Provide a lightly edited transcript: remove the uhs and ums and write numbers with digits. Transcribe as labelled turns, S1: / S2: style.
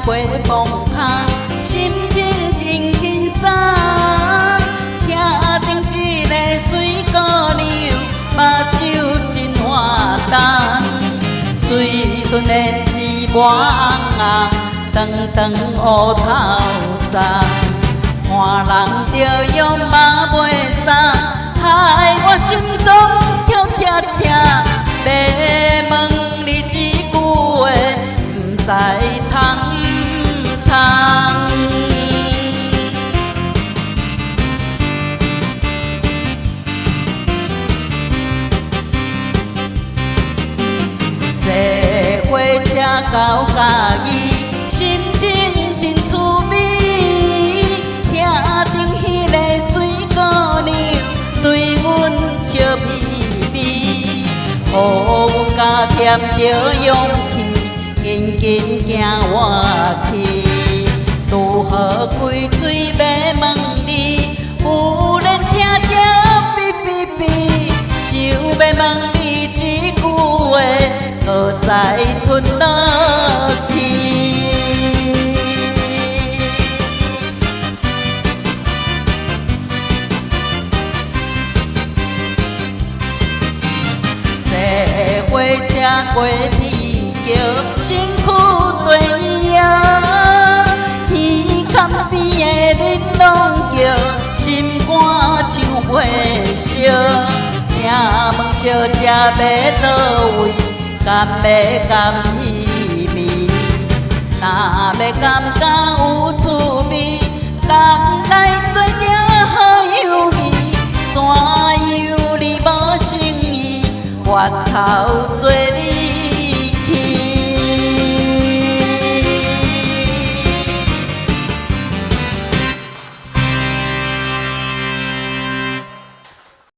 S1: 过风卡，心情真轻松。车顶一个水姑娘，目睭真活动，水豚的一抹红红，长长乌头鬃。看人着用嘛袂送，害我心中跳恰恰。要问你一句话，不知通不通？坐火车到嘉义，心情真趣味。车顶迄个水姑娘对阮笑眯眯，予阮加添着勇气，紧紧行活去。如何开嘴要问你，有人听着哔哔哔，想要问你一句话，搁再吞落去。坐火车过天桥，身躯对摇，耳坎边的人拢叫，心肝像火烧。请问小姐要倒位？甘要甘稀味？若要感觉有趣味，人来做着好友谊。怎样你无诚意？回头做你。